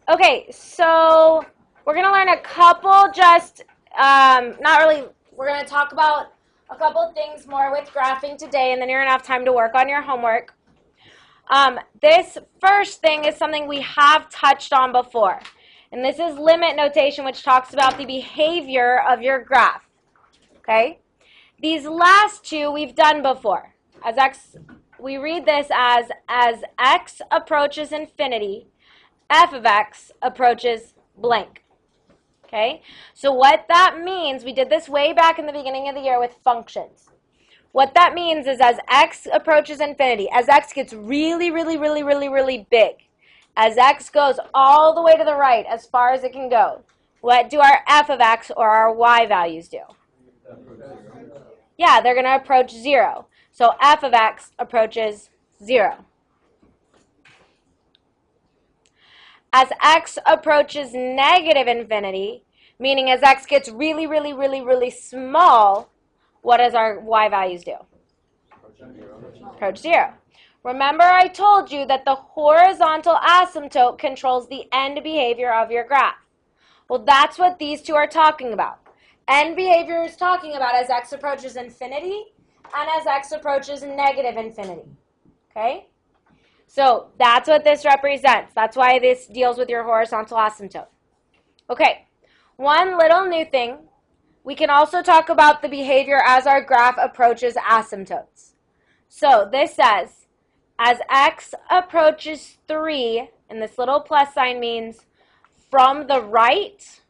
Okay, so we're going to learn a couple not really, we're going to talk about a couple things more with graphing today, and then you're going to have time to work on your homework. This first thing is something we have touched on before, and this is limit notation, which talks about the behavior of your graph. Okay? These last two we've done before. We read this as x approaches infinity, f of x approaches blank. Okay? So what that means, we did this way back in the beginning of the year with functions. What that means is as x approaches infinity, as x gets really, really, really, really, really big, as x goes all the way to the right as far as it can go, what do our f of x or our y values do? Yeah, they're going to approach 0. So f of x approaches 0. As x approaches negative infinity, meaning as x gets really, really, really, really small, what does our y values do? Approach 0. Remember I told you that the horizontal asymptote controls the end behavior of your graph. Well, that's what these two are talking about. End behavior is talking about as x approaches infinity and as x approaches negative infinity. Okay? So that's what this represents. That's why this deals with your horizontal asymptote. Okay, one little new thing. We can also talk about the behavior as our graph approaches asymptotes. So this says, as x approaches 3, and this little plus sign means from the right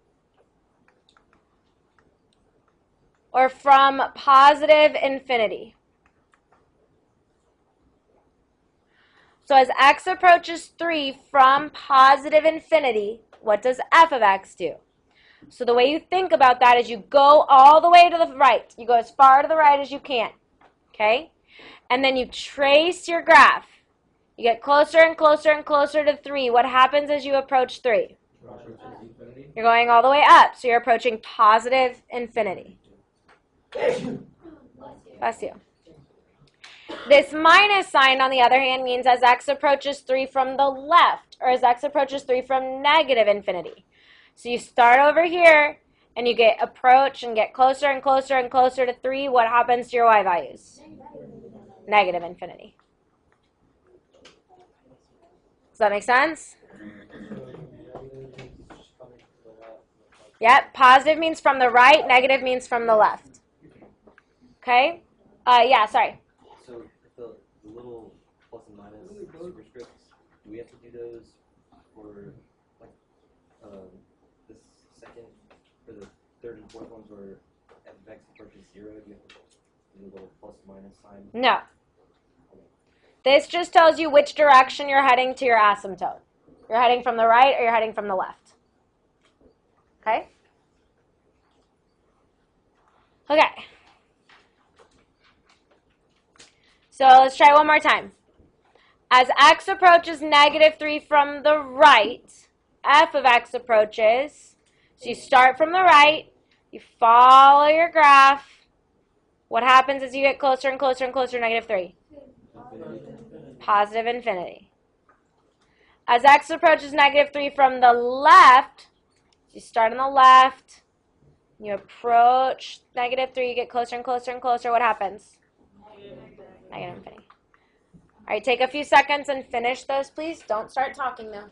or from positive infinity. So as x approaches 3 from positive infinity, what does f of x do? So the way you think about that is you go all the way to the right. You go as far to the right as you can. Okay? And then you trace your graph. You get closer and closer and closer to 3. What happens as you approach 3? You're going all the way up. So you're approaching positive infinity. Bless you. This minus sign, on the other hand, means as x approaches 3 from the left, or as x approaches 3 from negative infinity. So you start over here, and you get approach and get closer and closer and closer to 3. What happens to your y values? Negative infinity. Does that make sense? Yep, positive means from the right, negative means from the left. Okay? Yeah, sorry. So the little plus and minus superscripts, do we have to do those for like the second, for the third and fourth ones where f of x approaches 0? Do you have to do the little plus minus sign? No. This just tells you which direction you're heading to your asymptote. You're heading from the right or you're heading from the left. Okay? Okay. So let's try one more time. As x approaches negative 3 from the right, f of x approaches. So you start from the right, you follow your graph. What happens as you get closer and closer and closer to negative 3? Positive infinity. As x approaches negative 3 from the left, you start on the left, you approach negative 3, you get closer and closer and closer. What happens? Negative infinity. All right, take a few seconds and finish those, please. Don't start talking now.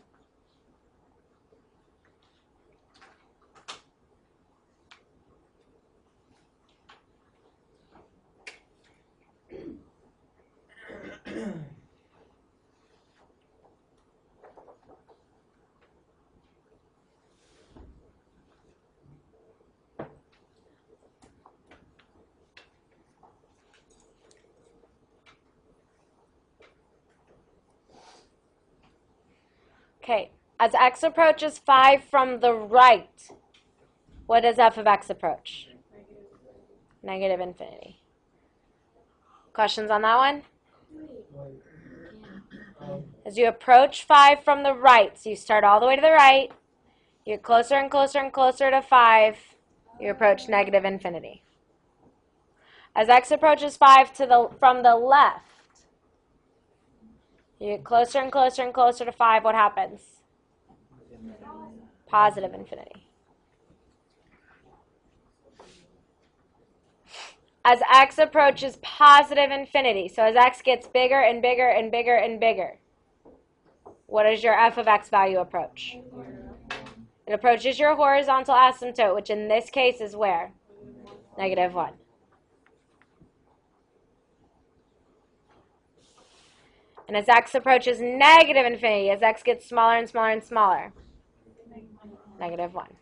Okay, as x approaches 5 from the right, what does f of x approach? Negative infinity. Questions on that one? As you approach 5 from the right, so you start all the way to the right, you get closer and closer and closer to 5, you approach negative infinity. As x approaches 5 from the left, you get closer and closer and closer to 5, what happens? Positive infinity. As x approaches positive infinity, so as x gets bigger and bigger and bigger and bigger, what does your f of x value approach? It approaches your horizontal asymptote, which in this case is where? -1. And as x approaches negative infinity, as x gets smaller and smaller and smaller, -1.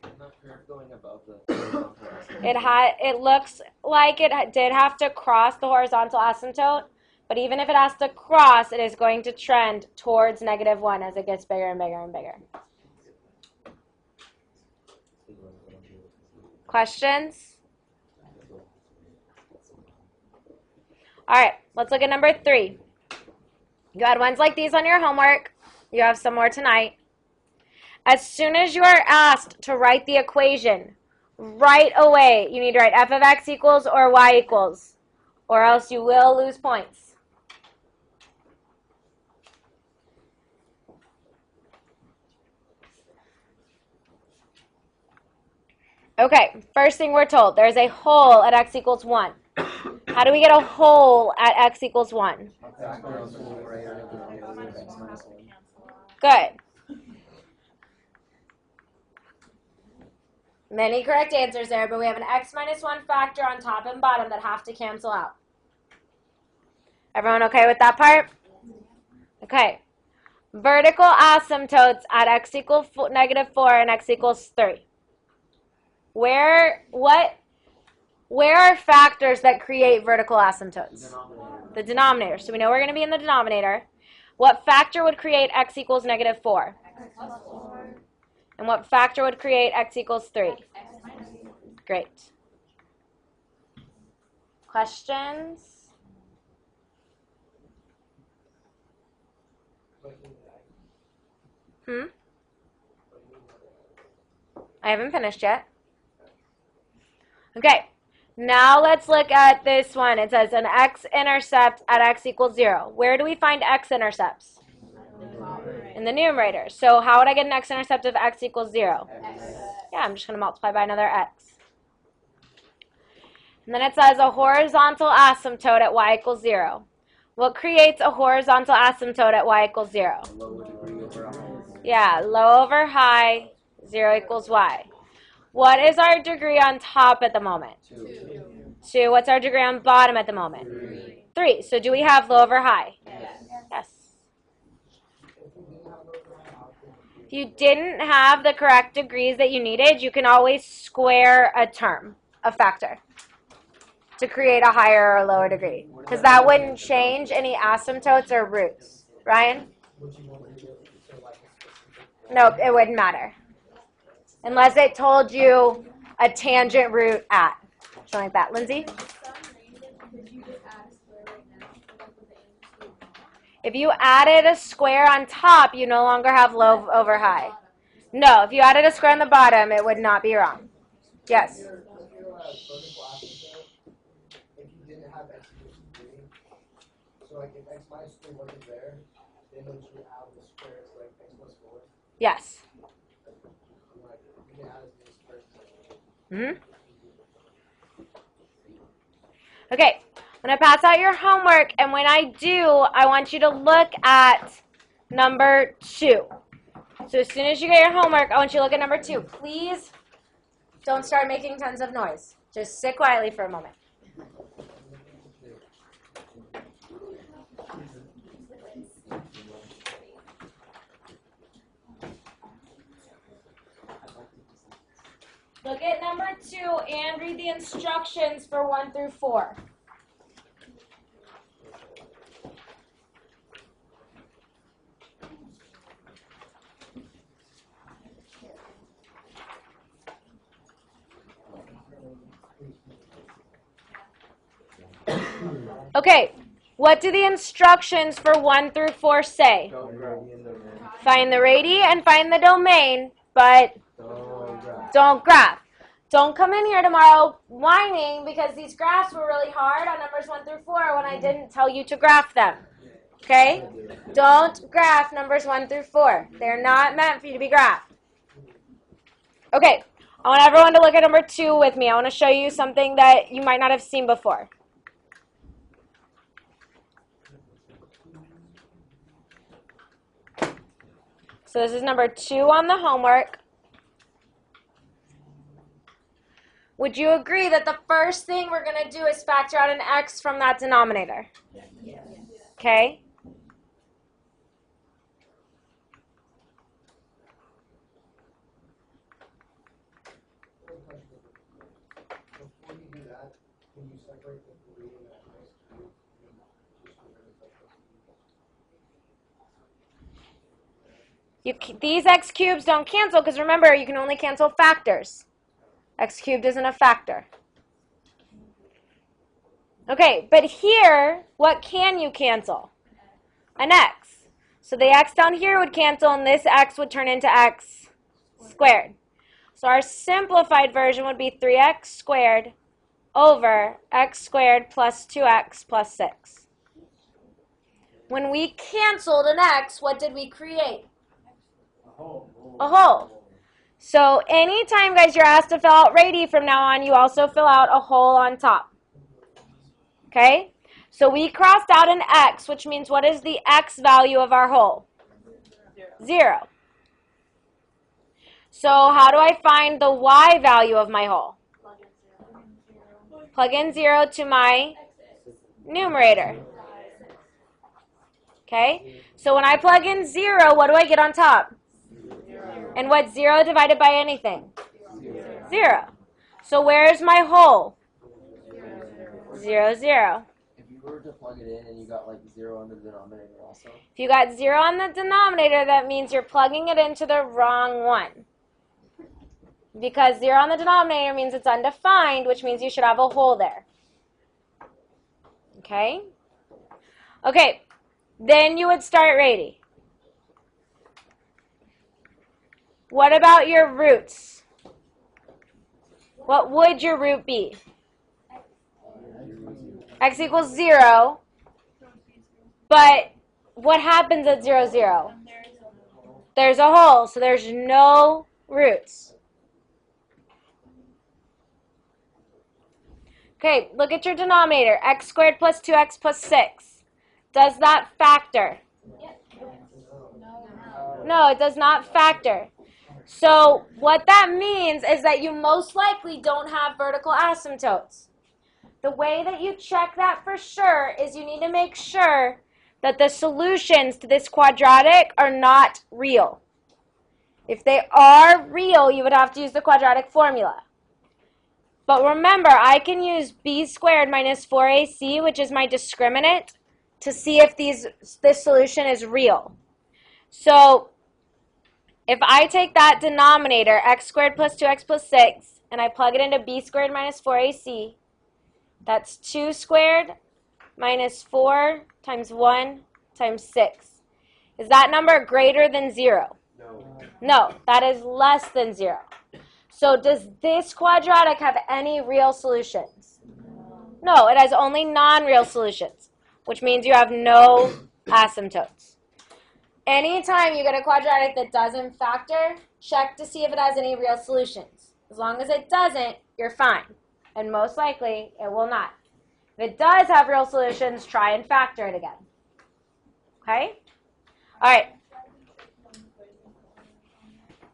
It looks like it did have to cross the horizontal asymptote, but even if it has to cross, it is going to trend towards -1 as it gets bigger and bigger and bigger. Questions? All right, let's look at number 3. You had ones like these on your homework. You have some more tonight. As soon as you are asked to write the equation, right away you need to write f of x equals or y equals, or else you will lose points. Okay, first thing we're told, there's a hole at x equals 1. How do we get a hole at x equals 1? Good. Many correct answers there, but we have an x minus 1 factor on top and bottom that have to cancel out. Everyone okay with that part? Okay. Vertical asymptotes at x equals -4 and x equals 3. Where are factors that create vertical asymptotes? The denominator. So we know we're going to be in the denominator. What factor would create x equals -4? And what factor would create x equals 3? Great. Questions? I haven't finished yet. Okay. Now let's look at this one. It says an x-intercept at x equals 0. Where do we find x-intercepts? In the numerator. So how would I get an x-intercept of x equals 0? Yeah, I'm just going to multiply by another x. And then it says a horizontal asymptote at y equals 0. What creates a horizontal asymptote at y equals 0? Yeah, low over high, 0 equals y. What is our degree on top at the moment? 2. What's our degree on bottom at the moment? 3. So do we have low over high? Yes. If you didn't have the correct degrees that you needed, you can always square a term, a factor, to create a higher or lower degree. Because that wouldn't change any asymptotes or roots. Ryan? Nope, it wouldn't matter. Unless it told you a tangent root at. Something like that. Lindsay? If you added a square on top, you no longer have low over high. No, if you added a square on the bottom, it would not be wrong. Yes? If you didn't have x equals 3, so like if x minus 3 wasn't there, then would you add the squares like x plus 4? Yes. Okay, I'm going to pass out your homework, and when I do, I want you to look at number 2. So as soon as you get your homework, I want you to look at number 2. Please don't start making tons of noise. Just sit quietly for a moment. Look at number 2 and read the instructions for 1 through 4. Okay, what do the instructions for 1 through 4 say? Find the radii and find the domain, but don't graph. Don't come in here tomorrow whining because these graphs were really hard on numbers 1 through 4 when I didn't tell you to graph them. Okay? Don't graph numbers 1 through 4. They're not meant for you to be graphed. Okay, I want everyone to look at number 2 with me. I want to show you something that you might not have seen before. So this is number 2 on the homework. Would you agree that the first thing we're going to do is factor out an x from that denominator? Yes. Okay. Before you do that, can you separate the 3 and that x cube? These x cubes don't cancel because remember, you can only cancel factors. X cubed isn't a factor. Okay, but here, what can you cancel? An x. So the x down here would cancel, and this x would turn into x squared. So our simplified version would be 3x squared over x squared plus 2x plus 6. When we canceled an x, what did we create? A whole. So anytime, guys, you're asked to fill out radii from now on, you also fill out a whole on top. Okay? So we crossed out an x, which means what is the x value of our whole? 0. So how do I find the y value of my whole? Plug in 0 to my numerator. Okay? So when I plug in 0, what do I get on top? And what's 0 divided by anything? 0. So where's my whole? 0, 0. If you were to plug it in and you got like 0 on the denominator also? If you got 0 on the denominator, that means you're plugging it into the wrong one. Because 0 on the denominator means it's undefined, which means you should have a whole there. Okay? Okay, then you would start radii. What about your roots? What would your root be? X equals 0. But what happens at 0, 0? There's a whole, so there's no roots. Okay, look at your denominator. X squared plus 2x plus 6. Does that factor? No, it does not factor. So what that means is that you most likely don't have vertical asymptotes. The way that you check that for sure is you need to make sure that the solutions to this quadratic are not real. If they are real, you would have to use the quadratic formula. But remember, I can use b squared minus 4ac, which is my discriminant, to see if this solution is real. So if I take that denominator, x squared plus 2x plus 6, and I plug it into b squared minus 4ac, that's 2 squared minus 4 times 1 times 6. Is that number greater than 0? No. No, that is less than 0. So does this quadratic have any real solutions? No, it has only non-real solutions, which means you have no asymptotes. Anytime you get a quadratic that doesn't factor, check to see if it has any real solutions. As long as it doesn't, you're fine. And most likely, it will not. If it does have real solutions, try and factor it again. Okay? All right.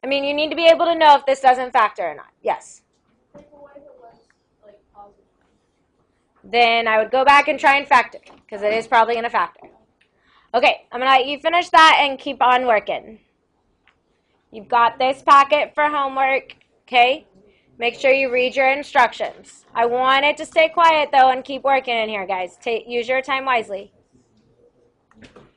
I mean, you need to be able to know if this doesn't factor or not. Yes? Then I would go back and try and factor, because it is probably going to factor. Okay, I'm going to let you finish that and keep on working. You've got this packet for homework, okay? Make sure you read your instructions. I want it to stay quiet, though, and keep working in here, guys. Use your time wisely.